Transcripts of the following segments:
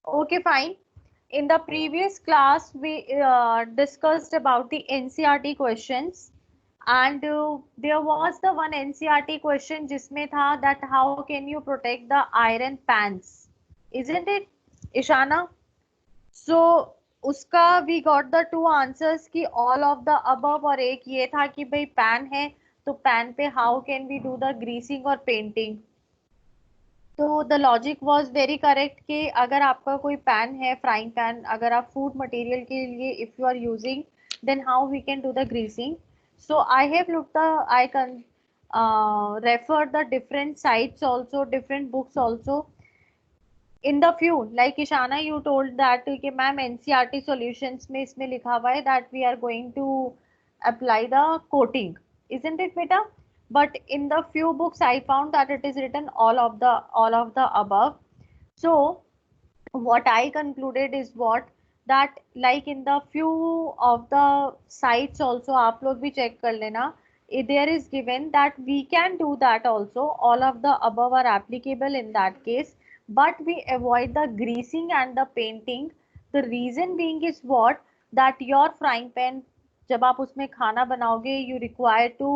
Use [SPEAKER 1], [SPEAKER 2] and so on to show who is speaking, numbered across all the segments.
[SPEAKER 1] Okay, fine. In the previous class, we discussed about the NCRT questions, and there was the one NCRT question जिसमें था that how can you protect the iron pans, isn't it, Ishana? So उसका we got the two answers कि all of the above और एक ये था कि भाई pan है तो pan पे how can we do the greasing और painting. तो the logic was very correct कि अगर आपका कोई पैन है फ्राइंग पैन अगर आप फूड मटेरियल के लिए if you are using then how we can do the greasing so I have look the I can refer the different sites also different books also in the few like Ishana you told that कि ma'am NCERT solutions में इसमें लिखा हुआ है that we are going to apply the coating isn't it beta but in the few books I found that it is written all of the above so what I concluded is what that like in the few of the sites also आप लोग भी check कर लेना there is given that we can do that also all of the above are applicable in that case but we avoid the greasing and the painting the reason being is what that your frying pan जब आप उसमें खाना बनाओगे you require to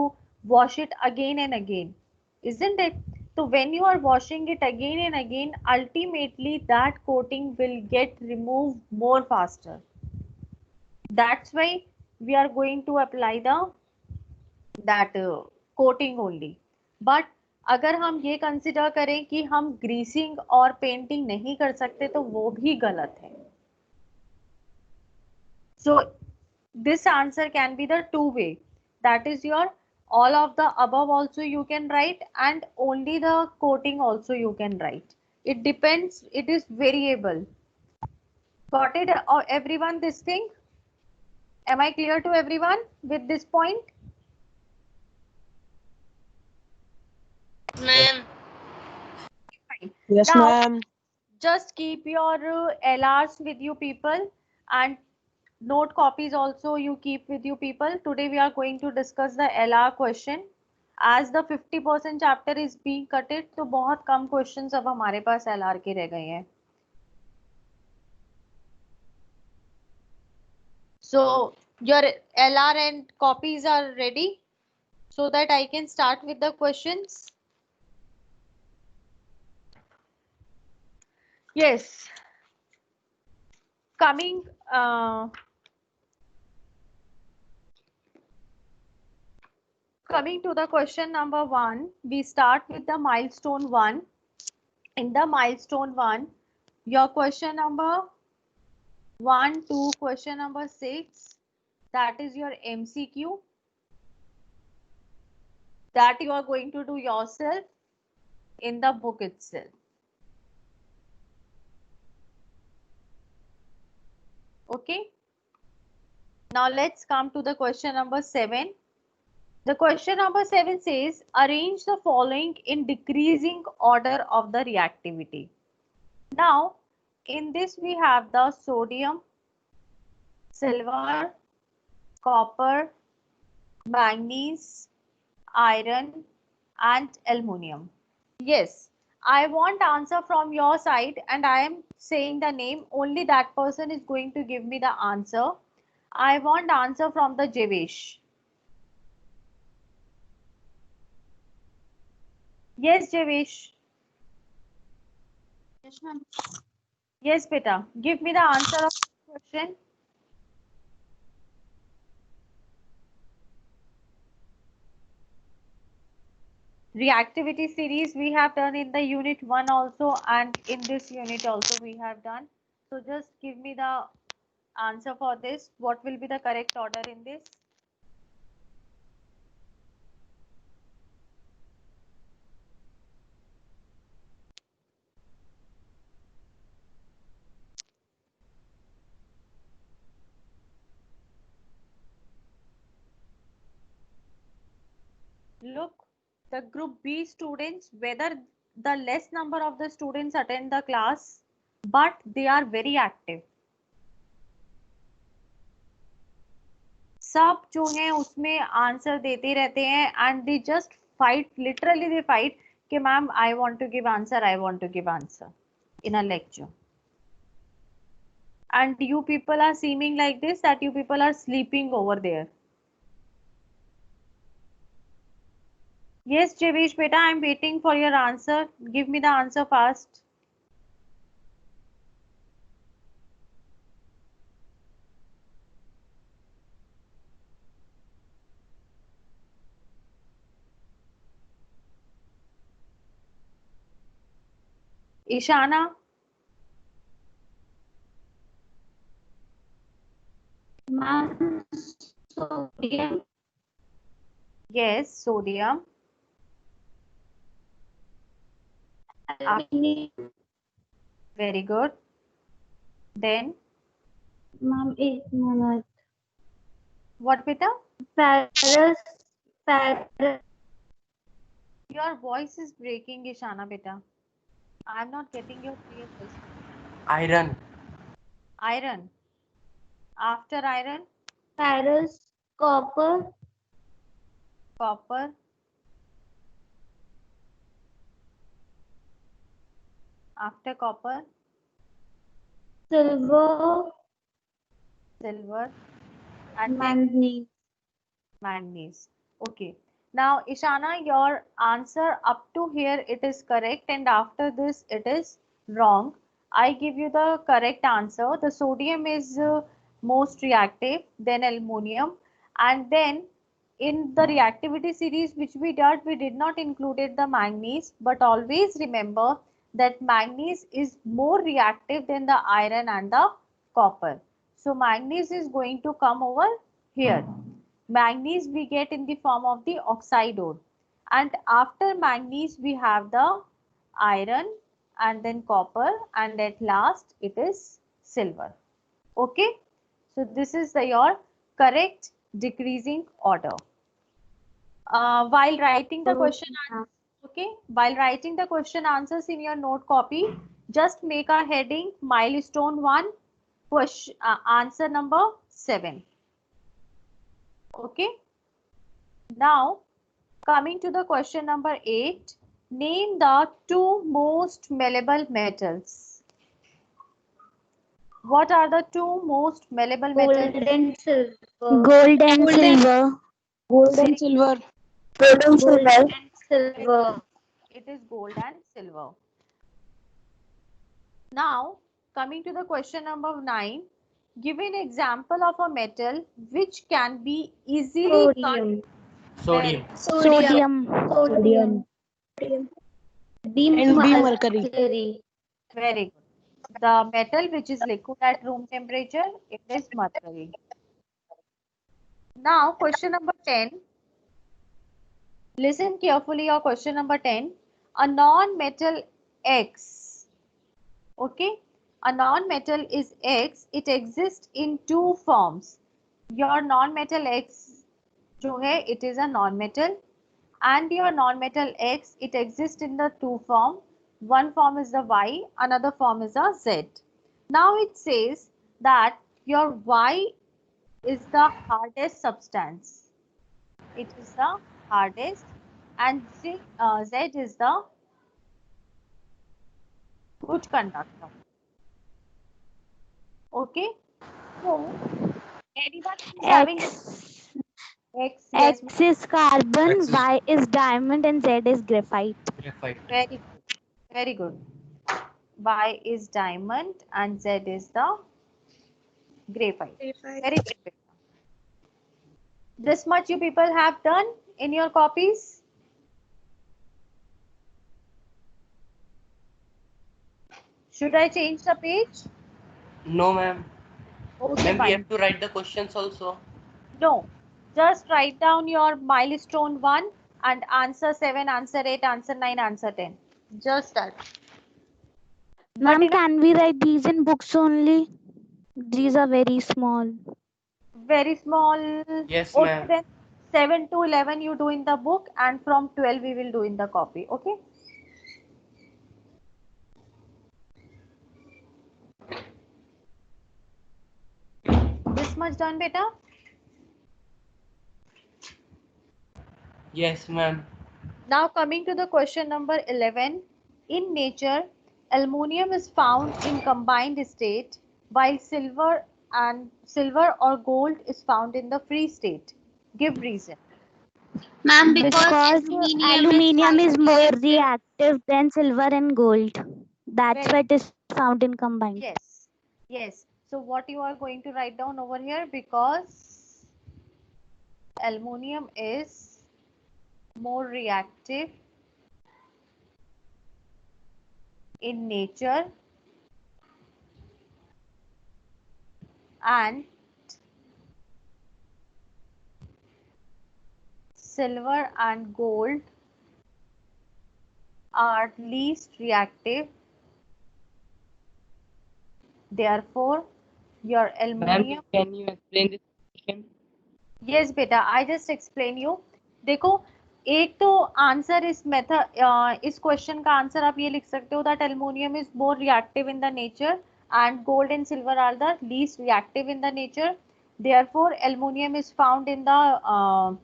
[SPEAKER 1] wash it again and again isn't it so when you are washing it again and again ultimately that coating will get removed more faster that's why we are going to apply the that coating only but अगर हम ये consider करें कि हम greasing और painting नहीं कर सकते तो वो भी गलत है so this answer can be the two way that is your all of the above also you can write and only the coating also you can write it depends it is variable got it everyone this thing am I clear to everyone with this point
[SPEAKER 2] Ma'am.
[SPEAKER 1] fine
[SPEAKER 3] Yes,
[SPEAKER 1] now
[SPEAKER 3] ma'am.
[SPEAKER 1] just keep your LRs with you people and note copies also you keep with you people today we are going to discuss the LR question as the 50% chapter is being cutted तो बहुत कम questions अब हमारे पास LR के रह गए हैं so your LR and copies are ready so that I can start with the questions yes coming coming to the question number 1 we start with the milestone 1 in the milestone 1 your question number 1 to question number 6 that is your MCQ that you are going to do yourself in the book itself okay now let's come to the question number 7 the question number 7 says arrange the following in decreasing order of the reactivity now in this we have the sodium silver copper manganese iron and aluminum yes I want answer from your side and I am saying the name only that person is going to give me the answer I want answer from the Jevesh yes Jevesh
[SPEAKER 2] Yes, ma'am.
[SPEAKER 1] yes beta give me the answer of the question reactivity series we have done in the unit 1 also and in this unit also we have done so just give me the answer for this what will be the correct order in this look the group B students whether the less number of the students attend the class but they are very active सब जो हैं उसमें answer देते रहते हैं and they just fight literally they fight कि ma'am I want to give answer in a lecture And you people are seeming like this, that you people are sleeping over there. Yes, Jevish beta, I'm waiting for your answer. Give me the answer fast. Ishana?
[SPEAKER 2] Ma'am, sodium.
[SPEAKER 1] Yes, sodium. Ah,
[SPEAKER 2] Aluminium.
[SPEAKER 1] very good. Then,
[SPEAKER 2] Ma'am, एक minute.
[SPEAKER 1] what beta?
[SPEAKER 2] Ferrous. Ferrous.
[SPEAKER 1] Your voice is breaking, Ishana beta. I'm not getting your clear voice.
[SPEAKER 3] Iron.
[SPEAKER 1] Iron. After iron,
[SPEAKER 2] Ferrous. Copper.
[SPEAKER 1] copper. After copper,
[SPEAKER 2] Silver.
[SPEAKER 1] silver. And next,
[SPEAKER 2] Manganese.
[SPEAKER 1] manganese. Okay. Now, Ishana, your answer up to here it is correct, and after this it is wrong. I give you the correct answer. The sodium is most reactive, then aluminum, and then in the reactivity series which we did not included the manganese, but always remember that manganese is more reactive than the iron and the copper. So manganese is going to come over here. Manganese we get in the form of the oxide ore, and after manganese we have the iron and then copper, and at last it is silver. Okay, so this is your correct decreasing order. While writing the question okay, while writing the question answers in your note copy, just make a heading milestone 1, question answer number 7. Okay, now coming to the question number 8, name the two most malleable metals. What are the two most malleable metals?
[SPEAKER 2] Gold and silver.
[SPEAKER 4] Gold and silver.
[SPEAKER 5] Gold
[SPEAKER 1] Very
[SPEAKER 5] and silver.
[SPEAKER 4] Gold and
[SPEAKER 2] Gold
[SPEAKER 4] silver.
[SPEAKER 2] and silver.
[SPEAKER 1] it is gold and silver. Now, coming to the question number 9, give an example of a metal which can be easily cut.
[SPEAKER 2] Sodium.
[SPEAKER 3] Sodium.
[SPEAKER 4] Sodium.
[SPEAKER 2] Sodium.
[SPEAKER 5] And B mercury.
[SPEAKER 2] Mercury.
[SPEAKER 1] Very good. The metal which is liquid at room temperature, it is mercury. Now, question number 10. Listen carefully, your question number 10. A non-metal X. Okay. A non-metal is X. It exists in two forms. Your non-metal X जो है, it is a non-metal, and your non-metal X, it exists in the two form. One form is the Y, another form is a Z. Now it says that your Y is the hardest substance. It is the hardest, and Z is the good conductor. Okay. So anyone who is having
[SPEAKER 4] X.
[SPEAKER 1] X, yes,
[SPEAKER 4] X is carbon,
[SPEAKER 3] X is
[SPEAKER 4] Y is diamond, and Z is graphite.
[SPEAKER 3] graphite.
[SPEAKER 1] very good. Very good. Y is diamond and Z is the graphite. Very good. This much you people have done in your copies. Should I change the page?
[SPEAKER 3] No, ma'am.
[SPEAKER 1] Okay,
[SPEAKER 3] Ma'am, we
[SPEAKER 1] fine.
[SPEAKER 3] have to write the questions also.
[SPEAKER 1] No, just write down your milestone 1 and answer 7, answer 8, answer 9, answer 10. Just that. But
[SPEAKER 4] Ma'am,
[SPEAKER 1] in a
[SPEAKER 4] can we write these in books only? These are very small.
[SPEAKER 1] very small.
[SPEAKER 3] Yes,
[SPEAKER 1] Okay,
[SPEAKER 3] ma'am.
[SPEAKER 1] then 7 to 11 you do in the book, and from 12 we will do in the copy. Okay. This much done, beta?
[SPEAKER 3] Yes, ma'am.
[SPEAKER 1] Now coming to the question number 11. In nature, aluminum is found in combined state while silver or gold is found in the free state? Give reason.
[SPEAKER 2] Ma'am,
[SPEAKER 4] Because aluminium is more reactive than silver and gold. That's
[SPEAKER 1] Very
[SPEAKER 4] why it is found in combined.
[SPEAKER 1] yes, yes. So what you are going to write down over here, because aluminium is more reactive in nature and silver and gold are least reactive. Therefore, your
[SPEAKER 3] Ma'am,
[SPEAKER 1] aluminium.
[SPEAKER 3] can you explain this question?
[SPEAKER 1] Yes बेटा, I just explain you. देखो, एक तो answer इस method इस question का answer आप ये लिख सकते हो that aluminium is more reactive in the nature and gold and silver are the least reactive in the nature. Therefore, aluminium is found in the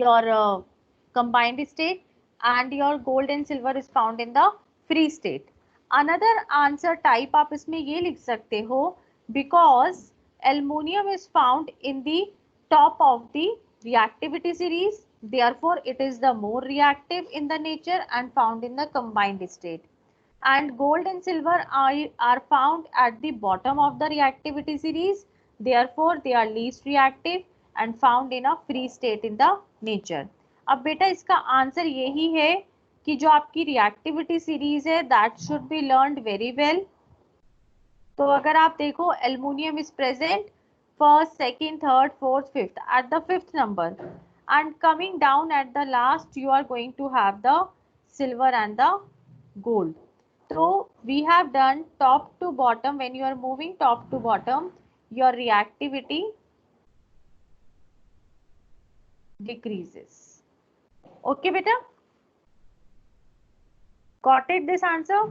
[SPEAKER 1] your combined state and your gold and silver is found in the free state. Another answer type आप इसमें ये लिख सकते हो because aluminium is found in the top of the reactivity series, therefore it is the more reactive in the nature and found in the combined state. And gold and silver are found at the bottom of the reactivity series, therefore they are least reactive and found in a free state in the nature. अब बेटा इसका answer यही है कि जो आपकी reactivity series है that should be learned very well. तो अगर आप देखो aluminium is present first, second, third, fourth, fifth, at the fifth number, and coming down at the last you are going to have the silver and the gold. So we have done top to bottom. When you are moving top to bottom, your reactivity decreases. Okay beta, got it this answer?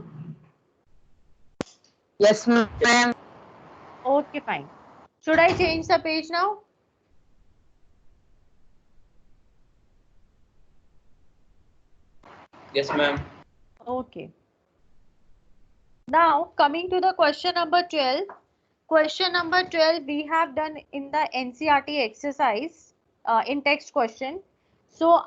[SPEAKER 3] Yes, ma'am.
[SPEAKER 1] Okay, fine. Should I change the page now?
[SPEAKER 3] Yes, ma'am.
[SPEAKER 1] Okay. Now coming to the question number 12. Question number 12 we have done in the NCERT exercise in text question. So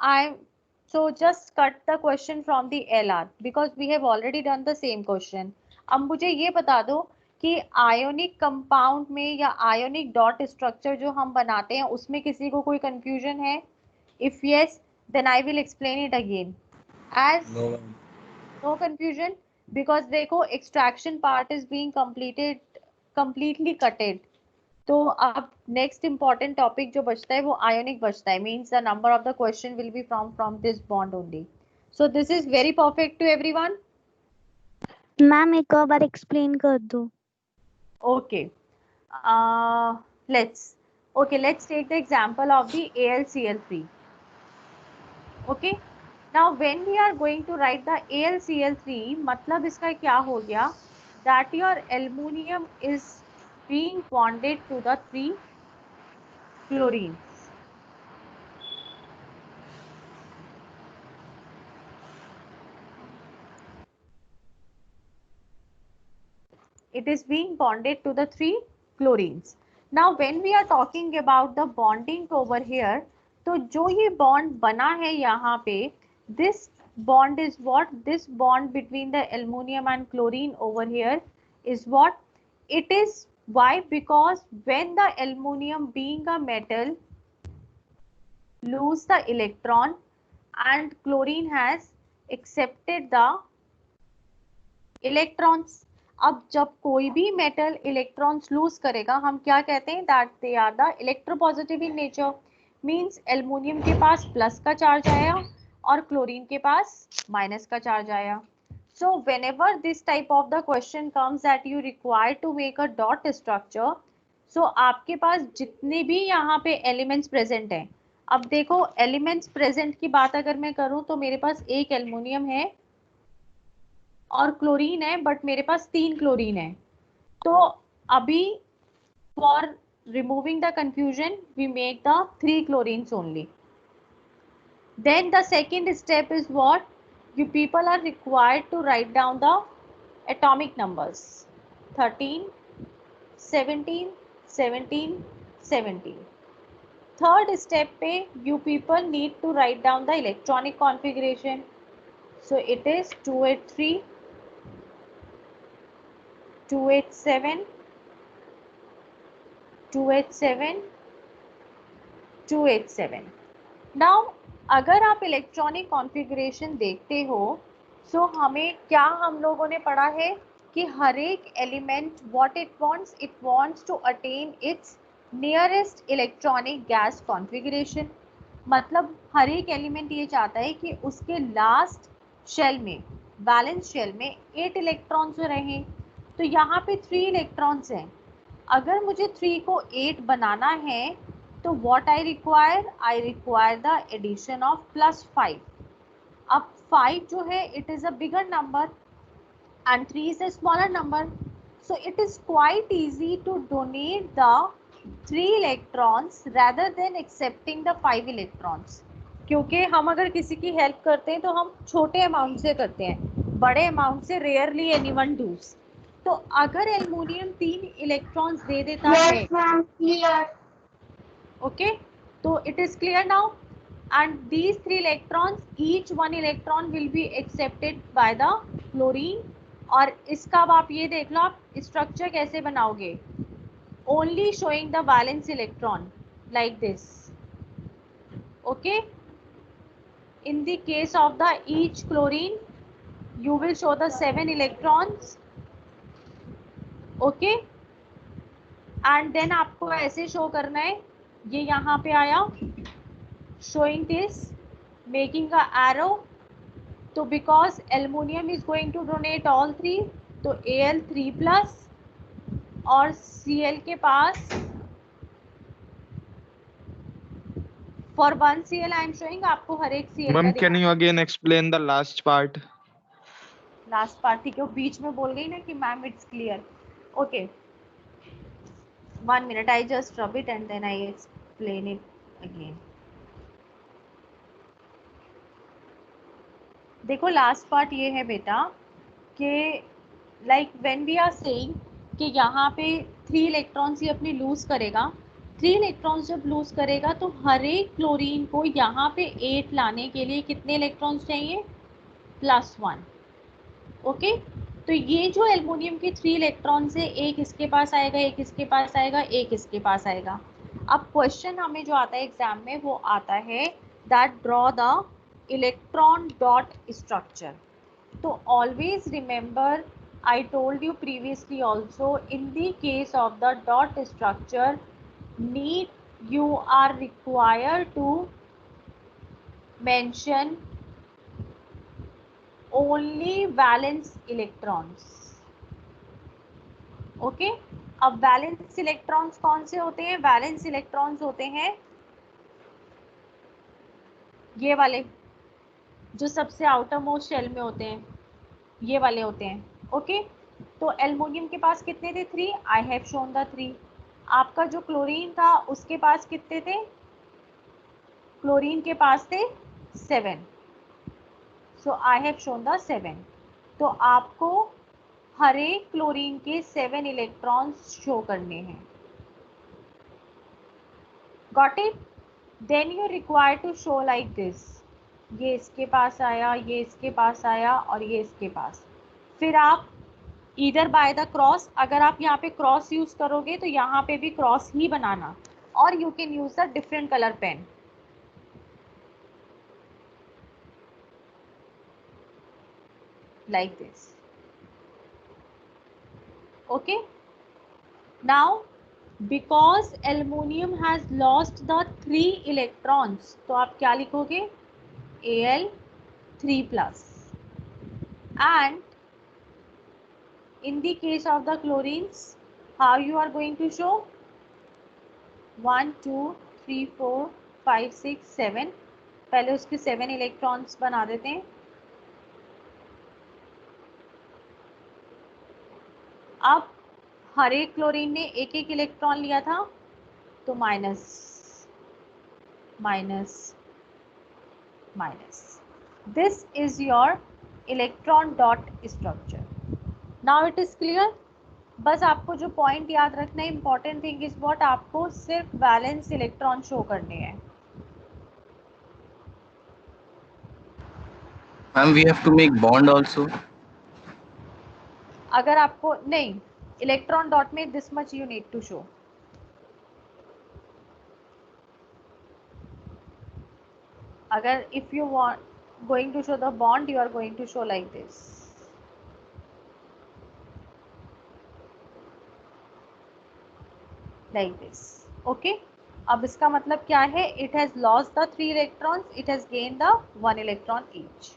[SPEAKER 1] just cut the question from the LR because we have already done the same question. अब मुझे ये बता दो कि ionic compound में या ionic dot structure जो हम बनाते हैं उसमें किसी को कोई कंफ्यूजन है? If yes, then I will explain it again. As no confusion, because देखो extraction part is being completely cutted. तो अब next important topic जो बचता है वो ionic बचता है, means the number of the question will be from this bond only. So this is very perfect to everyone.
[SPEAKER 4] Ma'am एक और बार एक्सप्लेन कर दो.
[SPEAKER 1] Okay. Let's take the example of the AlCl3. Okay. Now when we are going to write the AlCl3, मतलब इसका क्या हो गया? That your aluminium is being bonded to the 3 chlorines. It is being bonded to the 3 chlorines. Now when we are talking about the bonding over here, तो जो ये bond बना है यहाँ पे, this bond is what? This bond between the aluminium and chlorine over here is what? It is why? Because when the aluminium being a metal lose the electron and chlorine has accepted the electrons. अब जब कोई भी metal electrons loose करेगा हम क्या कहते हैं? That they are the electropositive in nature. Means aluminium के पास प्लस का चार्ज आया और क्लोरीन के पास माइनस का चार्ज आया. So whenever this type of the question comes that you require to make a dot structure, so आपके पास जितने भी यहाँ पे एलिमेंट्स प्रेजेंट हैं, अब देखो एलिमेंट्स प्रेजेंट की बात अगर मैं करूँ तो मेरे पास एक एल्युमिनियम है और क्लोरीन है, बट मेरे पास 3 क्लोरीन है. तो अभी for removing the confusion we make the 3 chlorines only. Then the second step is what? You people are required to write down the atomic numbers 13, 17, 17, 17. Third step पे you people need to write down the electronic configuration. So it is 283, 287, 287, 287. Now अगर आप electronic configuration देखते हो सो हमें क्या हम लोगों ने पढ़ा है कि हर एक element what it wants to attain its nearest electronic gas configuration. मतलब हर एक एलिमेंट ये चाहता है कि उसके लास्ट शेल में, वैलेंस शेल में 8 इलेक्ट्रॉन्स रहें. तो यहाँ पे 3 इलेक्ट्रॉन्स हैं. अगर मुझे 3 को 8 बनाना है तो what I require the addition of +5. अब 5 जो है it is a bigger number and 3 is a smaller number, so it is quite easy to donate the 3 electrons rather than accepting the 5 electrons. क्योंकि हम अगर किसी की हेल्प करते हैं तो हम छोटे अमाउंट से करते हैं, बड़े अमाउंट से रेयरली एनीवन डूज. तो अगर एल्युमिनियम 3 इलेक्ट्रॉन्स दे देता है, okay, so it is clear now, and these 3 electrons, each 1 electron will be accepted by the chlorine. और इसका अब आप ये देख लो आप स्ट्रक्चर कैसे बनाओगे, only showing the valence electron like this. Okay, in the case of the each chlorine you will show the 7 electrons. Okay, and then आपको ऐसे शो करना है, ये यहाँ पे आया showing this, making a arrow. तो because aluminium is going to donate all 3, तो Al 3 plus और Cl के पास for 1 Cl I am showing, आपको हर एक Cl
[SPEAKER 5] Ma'am,
[SPEAKER 1] का
[SPEAKER 5] can you again explain the last part?
[SPEAKER 1] Last part. ठीक है, वो बीच में बोल गई ना कि ma'am it's clear. Okay, 1 minute, I just rub it and then I explain it again. देखो लास्ट पार्ट ये है बेटा कि like when we are saying कि यहाँ पे 3 इलेक्ट्रॉन्स ही अपने लूज करेगा. 3 इलेक्ट्रॉन्स जब लूज करेगा तो हर एक क्लोरीन को यहाँ पे 8 लाने के लिए कितने इलेक्ट्रॉन्स चाहिए? +1. ओके, तो ये जो एल्युमिनियम के 3 इलेक्ट्रॉन्स है, एक इसके पास आएगा, एक इसके पास आएगा, एक इसके पास आएगा. अब क्वेश्चन हमें जो आता है एग्जाम में वो आता है that draw the electron dot structure. तो always remember, I told you previously also, in the case of the dot structure, you are required to mention only valence electrons. Okay, अब वैलेंस इलेक्ट्रॉन्स कौन से होते हैं? Valence electrons होते हैं ये वाले जो सबसे आउटर मोस्ट शेल में होते हैं, ये वाले होते हैं. ओके, तो एल्युमिनियम के पास कितने थे? 3. I have shown the 3. आपका जो क्लोरीन था उसके पास कितने थे? क्लोरीन के पास थे 7. सो आई हैव शोन द 7. तो आपको हर एक क्लोरीन के 7 इलेक्ट्रॉन्स शो करने हैं. Got it? Then you require to show like this. ये इसके पास आया, ये इसके पास आया और ये इसके पास. फिर आप इधर बाय द क्रॉस, अगर आप यहाँ पे क्रॉस यूज करोगे तो यहाँ पे भी क्रॉस ही बनाना, और you can use the different colour pen like this. Okay, now because aluminium has lost the 3 electrons, तो आप क्या लिखोगे? Al 3 plus. And in the case of the chlorines, how you are going to show? 1 2 3 4 5 6 7. पहले उसके 7 electrons बना देते हैं. अब हर एक क्लोरीन ने एक एक इलेक्ट्रॉन लिया था, तो minus minus minus. This is your electron dot structure. Now it is clear. बस आपको जो पॉइंट याद रखना है, इंपॉर्टेंट थिंग इज व्हाट, आपको सिर्फ वैलेंस इलेक्ट्रॉन शो करने हैं.
[SPEAKER 6] Ma'am, we have to make bond also.
[SPEAKER 1] अगर आपको नहीं, इलेक्ट्रॉन डॉट में this much you need to show. अगर if you want going to show the bond, you are going to show like this. Like this. Okay. अब इसका मतलब क्या है? It has lost the 3 electrons, it has gained the 1 electron each.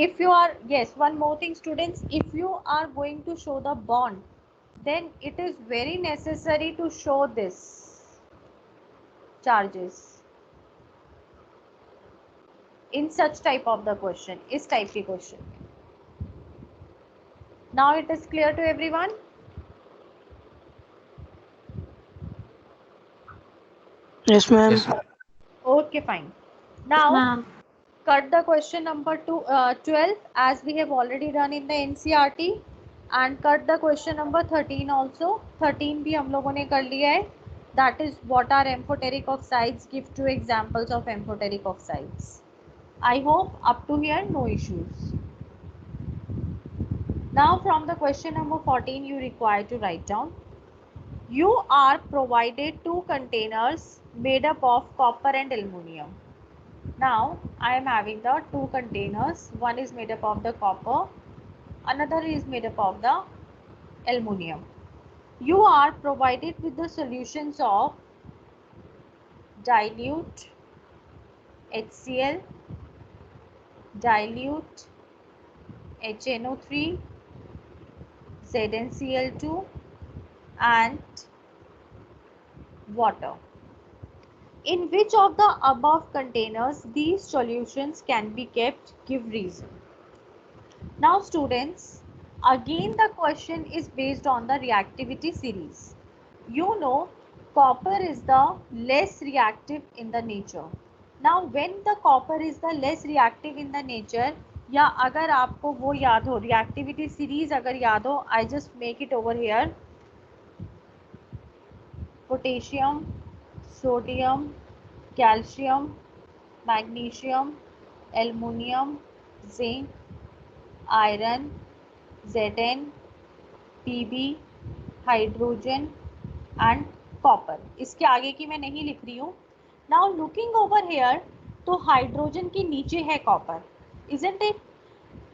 [SPEAKER 1] If you are, yes, one more thing students, if you are going to show the bond, then it is very necessary to show this charges in such type of the question, इस type की question. Now it is clear to everyone?
[SPEAKER 7] Yes, ma'am.
[SPEAKER 6] Yes.
[SPEAKER 1] Okay, fine. Now
[SPEAKER 2] Ma'am.
[SPEAKER 1] cut the question number 12 as we have already done in the NCERT, and cut the question number 13 also. 13 भी हम लोगों ने कर लिया है. That is what are amphoteric oxides. Give 2 examples of amphoteric oxides. I hope up to here no issues. Now from the question number 14 you require to write down. You are provided 2 containers made up of copper and aluminum. Now I am having the 2 containers. One is made up of the copper, another is made up of the aluminum. You are provided with the solutions of dilute HCl, dilute HNO3, ZnCl2 and water. In which of the above containers these solutions can be kept? Give reason. Now students, again the question is based on the reactivity series. You know copper is the less reactive in the nature. Now when the copper is the less reactive in the nature, या अगर आपको वो याद हो, reactivity series अगर याद हो, I just make it over here. Potassium, sodium, calcium, magnesium, aluminum, zinc, iron, Zn, Pb, hydrogen and copper. इसके आगे की मैं नहीं लिख रही हूँ. Now looking over here, तो हाइड्रोजन के नीचे है copper, isn't it?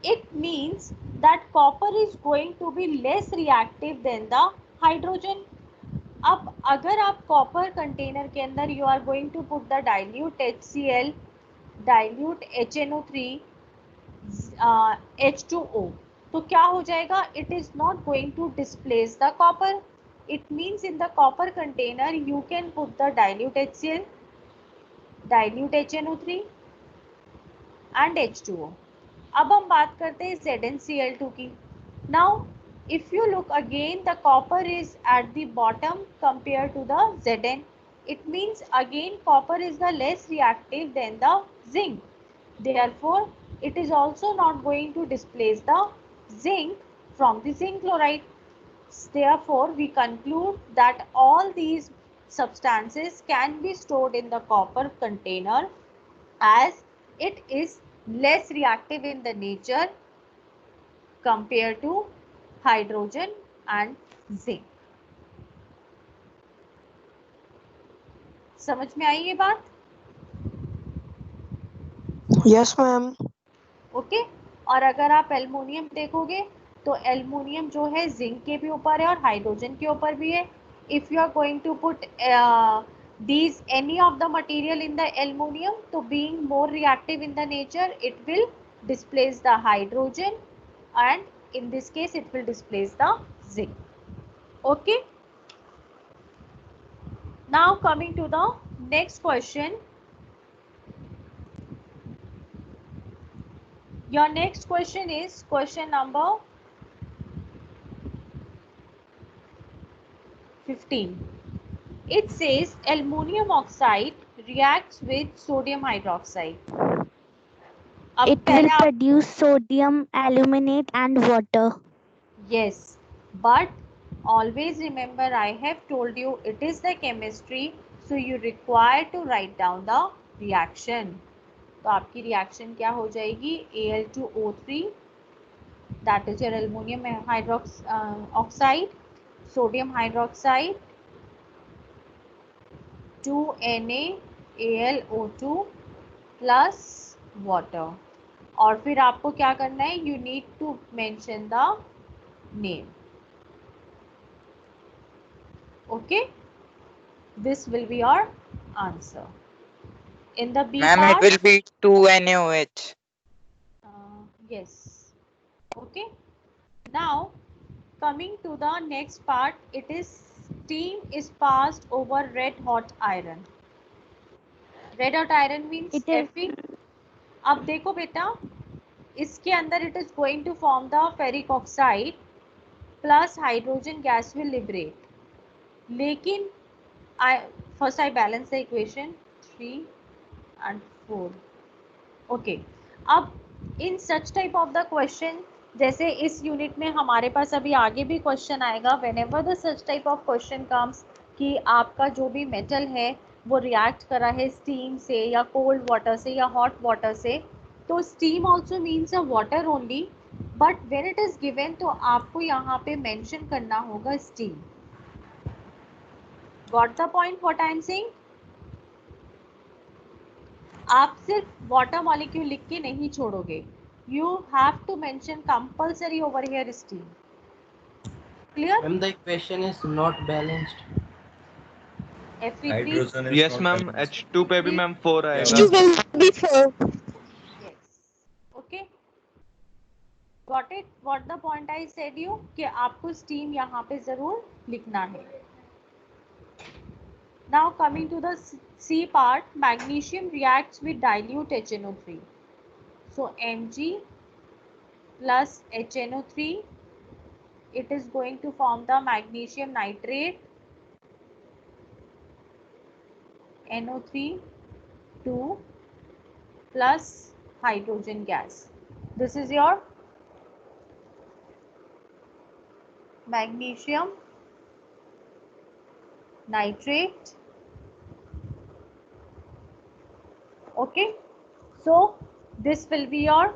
[SPEAKER 1] It means that copper is going to be less reactive than the hydrogen. अब अगर आप कॉपर कंटेनर के अंदर you are going to put the dilute HCl, dilute HNO3, H2O, तो क्या हो जाएगा? It is not going to displace the copper. It means in the copper container you can put the dilute HCl, dilute HNO3 and H2O. अब हम बात करते हैं ZnCl2 की. Now if you look again, the copper is at the bottom compared to the Zn. It means again copper is the less reactive than the zinc. Therefore, it is also not going to displace the zinc from the zinc chloride. Therefore, we conclude that all these substances can be stored in the copper container as it is less reactive in the nature compared to hydrogen and zinc. समझ में आई ये बात?
[SPEAKER 7] Yes, ma'am.
[SPEAKER 1] Okay. और अगर आप aluminium देखोगे तो aluminium जो है जिंक के भी ऊपर है और हाइड्रोजन के ऊपर भी है. If you are going to put these any of the material in the aluminum, तो being more reactive in the nature, it will displace the hydrogen and in this case it will displace the zinc. Okay. Now coming to the next question. Your next question is question number 15. It says aluminum oxide reacts with sodium hydroxide. अब
[SPEAKER 4] It will produce sodium aluminate and water.
[SPEAKER 1] Yes, but always remember I have told you it is the chemistry, so you require to write down the reaction. तो आपकी reaction क्या हो जाएगी? Al2O3, that is your aluminum oxide, sodium hydroxide, 2NaAlO2 plus water. और फिर आपको क्या करना है? You need to mention the name. Okay, this will be your answer. In the B
[SPEAKER 8] Ma'am,
[SPEAKER 1] part,
[SPEAKER 8] it will be 2NaOH.
[SPEAKER 1] yes. Okay. Now, coming to the next part, it is steam is passed over red hot iron. Red hot iron means
[SPEAKER 4] It is-
[SPEAKER 1] Fe. अब देखो बेटा, इसके अंदर it is going to form the ferric oxide plus hydrogen gas will liberate. लेकिन first I balance the equation 3 and 4. Okay. अब in such type of the question, जैसे इस unit में हमारे पास अभी आगे भी क्वेश्चन आएगा, whenever the such type of question comes कि आपका जो भी मेटल है वो रिएक्ट करा है स्टीम से या कोल्ड वाटर से या हॉट वाटर से, तो steam also means a water only, but when it is given तो आपको यहाँ पे मेंशन करना होगा steam. Got the point what I am saying? आप सिर्फ वाटर मॉलिक्यूल लिख के नहीं छोड़ोगे, you have to mention compulsory over here steam. Clear?
[SPEAKER 9] Ma'am, the equation is not balanced.
[SPEAKER 1] Fe3.
[SPEAKER 5] Yes ma'am, H2 पे भी मैम 4 आएगा.
[SPEAKER 1] Yes. Okay. Got it? What the point I said you कि आपको steam यहाँ पे जरूर लिखना है. Now coming to the C part, magnesium reacts with dilute HNO3. So Mg plus HNO3, it is going to form the magnesium nitrate, NO3 2 plus hydrogen gas. This is your magnesium nitrate. Okay, so this will be your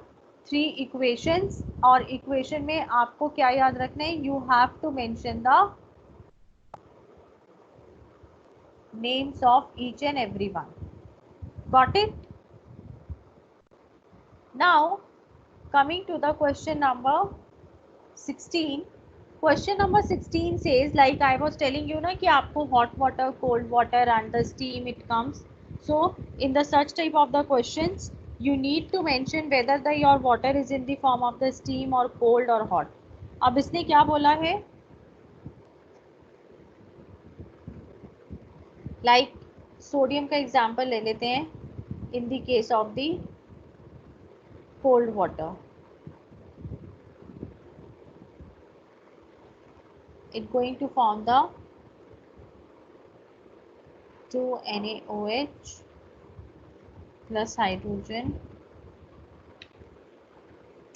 [SPEAKER 1] 3 equations. और equation में आपको क्या याद रखना है? You have to mention the names of each and every one. Got it? Now coming to the question number 16. Question number 16 says, like I was telling you ना कि आपको hot water, cold water and the steam it comes. So in the such type of the questions, you need to mention whether the your water is in the form of the steam or cold or hot. अब इसने क्या बोला है? Like sodium का example ले लेते हैं. In the case of the cold water, it's going to form the 2NaOH plus hydrogen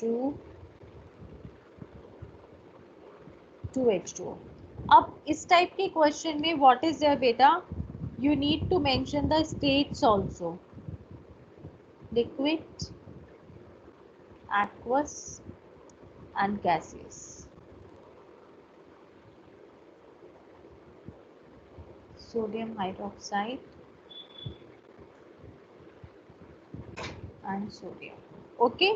[SPEAKER 1] 2H2O. अब इस टाइप के क्वेश्चन में व्हाट इज देयर बेटा? You need to mention the states also. Liquid, aqueous and gaseous. Sodium hydroxide and sodium. Okay,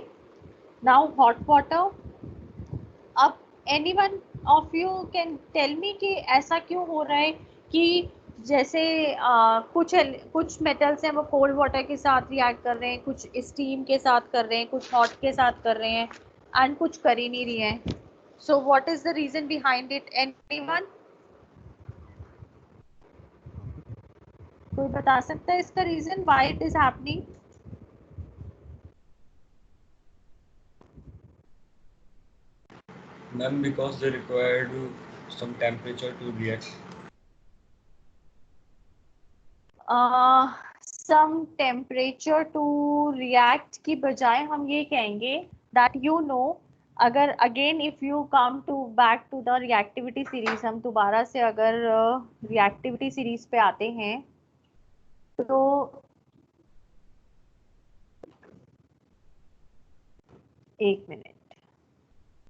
[SPEAKER 1] now hot water. अब anyone of you can tell me कि ऐसा क्यों हो रहा है कि जैसे कुछ मेटल्स हैं वो कोल्ड वाटर के साथ रिएक्ट कर रहे हैं, कुछ स्टीम के साथ कर रहे हैं, कुछ हॉट के साथ कर रहे हैं एंड कुछ कर ही नहीं रही हैं. So what is the reason behind it? Anyone? कोई बता सकता है इसका reason why it is happening?
[SPEAKER 10] Ma'am, because they required some temperature to react.
[SPEAKER 1] Some temperature to react की बजाय हम ये कहेंगे that you know, अगर again if you come to back to the reactivity series. हम दोबारा से अगर रिएक्टिविटी सीरीज पे आते हैं तो एक मिनट,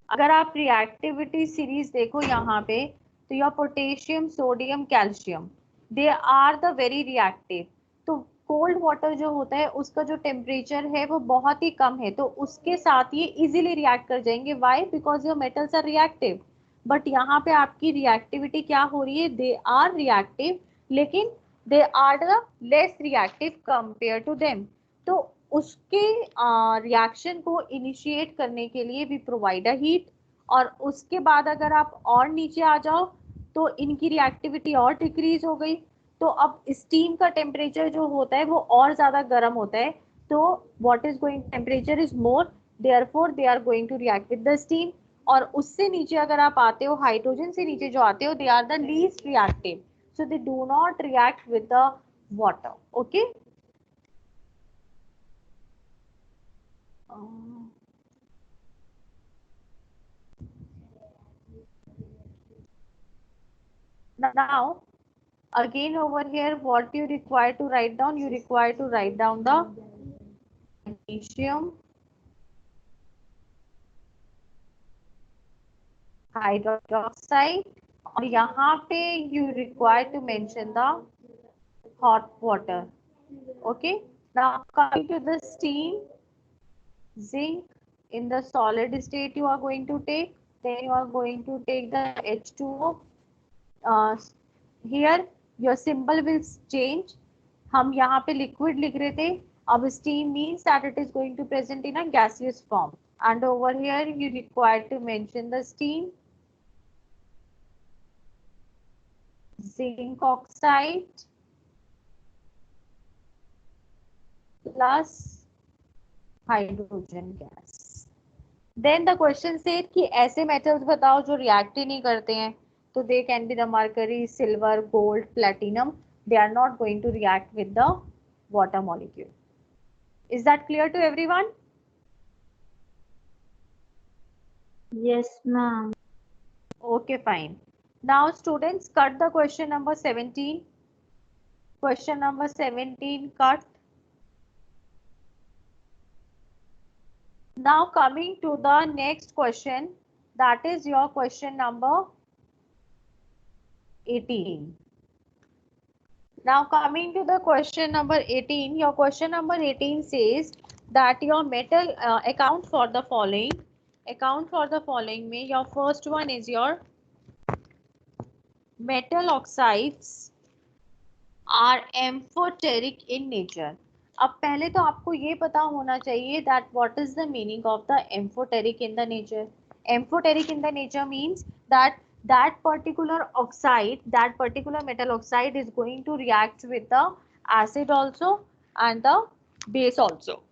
[SPEAKER 1] अगर आप रिएक्टिविटी सीरीज देखो यहाँ पे, तो यह potassium, sodium, calcium, they are the very reactive. तो कोल्ड वाटर जो होता है उसका जो टेम्परेचर है वो बहुत ही कम है, तो उसके साथ ये इजीली रिएक्ट कर जाएंगे। Why? Because your metals are reactive. But यहाँ पे आपकी रिएक्टिविटी क्या हो रही है? दे आर रिएक्टिव, लेकिन they are the less reactive compare to them. तो उसके रिएक्शन को इनिशिएट करने के लिए भी प्रोवाइड अ हीट, और उसके बाद अगर आप और नीचे आ जाओ तो इनकी रिएक्टिविटी और डिक्रीज हो गई। तो अब स्टीम का टेम्परेचर जो होता है वो और ज्यादा गर्म होता है, तो what is going, temperature is more, therefore they are going to react with the steam. और उससे नीचे अगर आप आते हो, हाइड्रोजन से नीचे जो आते हो, they are the least reactive, so they do not react with the water. Okay, now again over here, what you require to write down, you require to write down the magnesium hydroxide, और यहाँ पे you require to mention the hot water. Okay, now coming to the steam, zinc in the solid state you are going to take, then you are going to take the H2O. Here your symbol will change. हम यहाँ पे liquid लिख रहे थे, अब steam means that it is going to present in a gaseous form, and over here you require to mention the steam, zinc oxide plus hydrogen gas. Then the question said कि ऐसे metals बताओ जो react ही नहीं करते हैं, तो they can be the mercury, silver, gold, platinum, they are not going to react with the water molecule. Is that clear to everyone?
[SPEAKER 2] Yes, ma'am.
[SPEAKER 1] Okay, fine. Now students, cut the question number 17. Question number 17 cut. Now coming to the next question, that is your question number 18. Now coming to the question number 18, your question number 18 says that your metal account for the following. Account for the following में your first one is your metal oxides are amphoteric in nature. अब पहले तो आपको ये पता होना चाहिए that what is the meaning of the amphoteric in the nature. Amphoteric in the nature means that that particular oxide, that particular metal oxide is going to react with the acid also and the base also.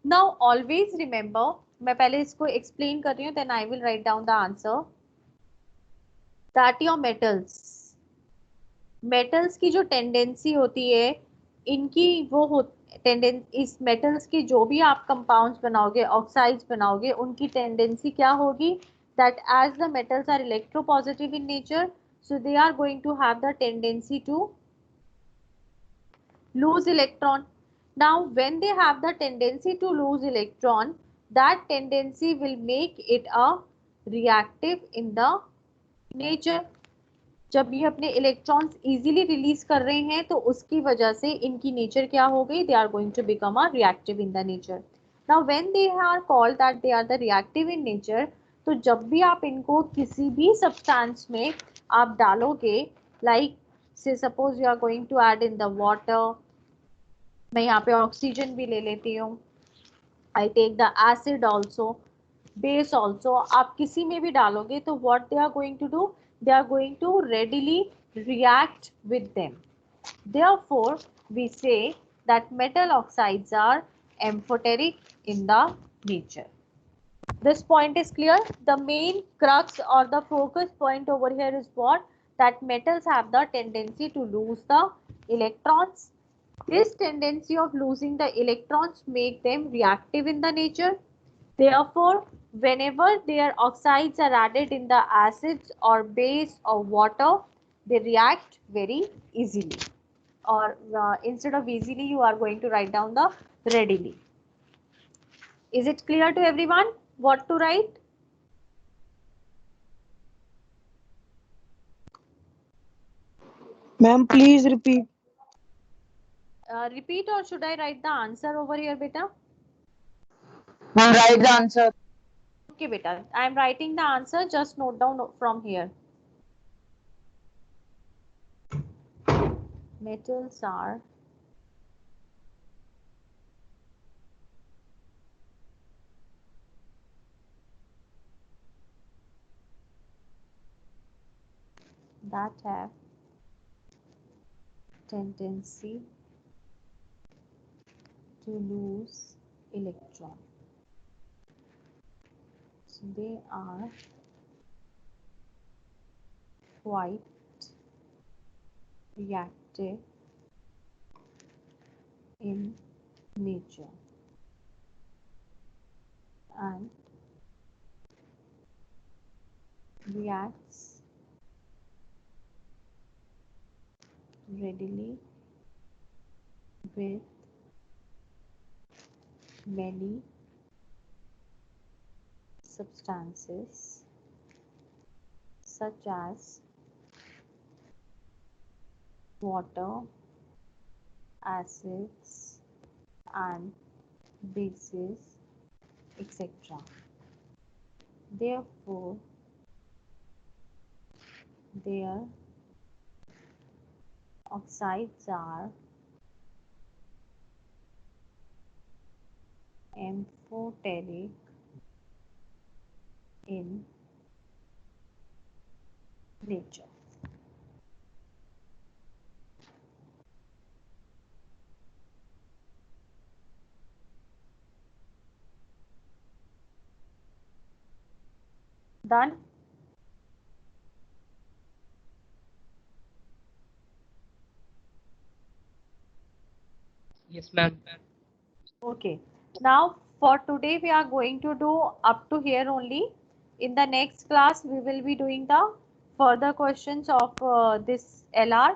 [SPEAKER 1] Now always remember, मैं पहले इसको explain कर रही हूँ, then I will write down the answer. That your metals की जो tendency होती है, इनकी वो इस metals की जो भी आप compounds बनाओगे, oxides बनाओगे, उनकी tendency क्या होगी? That as the metals are electropositive in nature, so they are going to have the tendency to lose electron. Now when they have the tendency to lose electron, that tendency will make it a reactive in the nature. जब ये अपने electrons easily release कर रहे हैं, तो उसकी वजह से इनकी नेचर क्या हो गई? They are going to become a reactive in the nature. Now when they are called that they are the reactive in nature, तो जब भी आप इनको किसी भी सब्सटेंस में आप डालोगे, like say suppose you are going to add in the water, मैं यहाँ पे ऑक्सीजन भी ले लेती हूँ, I take the acid also, base also, आप किसी में भी डालोगे तो what they are going to do? They are going to readily react with them. Therefore, we say that metal oxides are amphoteric in the nature. This point is clear. The main crux or the focus point over here is what? That metals have the tendency to lose the electrons. This tendency of losing the electrons make them reactive in the nature. Therefore, whenever their oxides are added in the acids or base or water, they react very easily. Or instead of easily, you are going to write down the readily. Is it clear to everyone what to write?
[SPEAKER 7] Ma'am, please repeat.
[SPEAKER 1] Repeat, or should I write the answer over here, beta?
[SPEAKER 3] Write the answer.
[SPEAKER 1] Okay, beta. I am writing the answer. Just note down from here. Metals are that have tendency to lose electron. So they are quite reactive in nature and reacts readily with many substances such as water, acids and bases, etc. Therefore, their oxides are amphoteric in nature. Done?
[SPEAKER 3] Yes, ma'am.
[SPEAKER 1] Okay. Now for today we are going to do up to here only. In the next class we will be doing the further questions of this LR,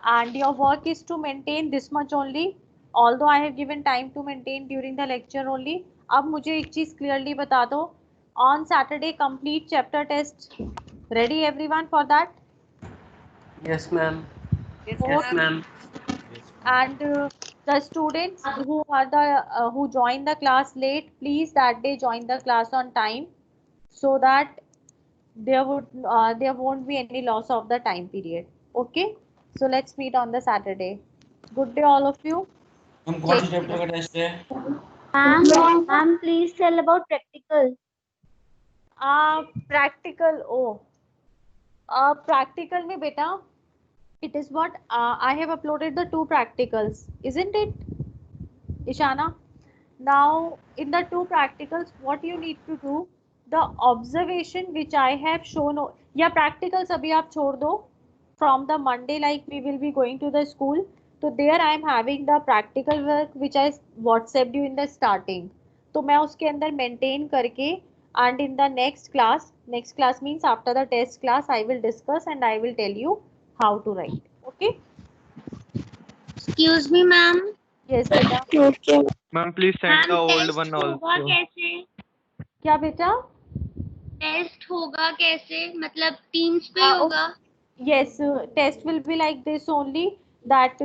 [SPEAKER 1] and your work is to maintain this much only. Although I have given time to maintain during the lecture only. अब मुझे एक चीज clearly बता दो. On Saturday complete chapter test. Ready everyone for that?
[SPEAKER 9] Yes, ma'am.
[SPEAKER 1] Yes,
[SPEAKER 9] ma'am.
[SPEAKER 1] And the students who are the who join the class late, please that day join the class on time, so that there won't be any loss of the time period. Okay, so let's meet on the Saturday. Good day all of you.
[SPEAKER 10] हम कौन से chapter का test है?
[SPEAKER 2] Ma'am, please tell about practical.
[SPEAKER 1] Practical. Oh, practical में बेटा, it is what I have uploaded the 2 practicals, isn't it, Ishana? Now, in the 2 practicals, what you need to do, the observation which I have shown, या practicals अभी आप छोड़ दो. From the Monday, like we will be going to the school, so there I am having the practical work which I WhatsApped you in the starting. तो मैं उसके अंदर maintain करके, and in the next class means after the test class, I will discuss and I will tell you how to write. Okay?
[SPEAKER 2] Excuse me, ma'am.
[SPEAKER 1] Yes, बेटा.
[SPEAKER 7] Okay.
[SPEAKER 5] Ma'am, please send the old
[SPEAKER 2] test
[SPEAKER 5] one
[SPEAKER 2] होगा
[SPEAKER 5] also.
[SPEAKER 2] कैसे?
[SPEAKER 1] क्या बेटा?
[SPEAKER 2] Test होगा कैसे? मतलब teams पे होगा?
[SPEAKER 1] Yes, test will be like this only, that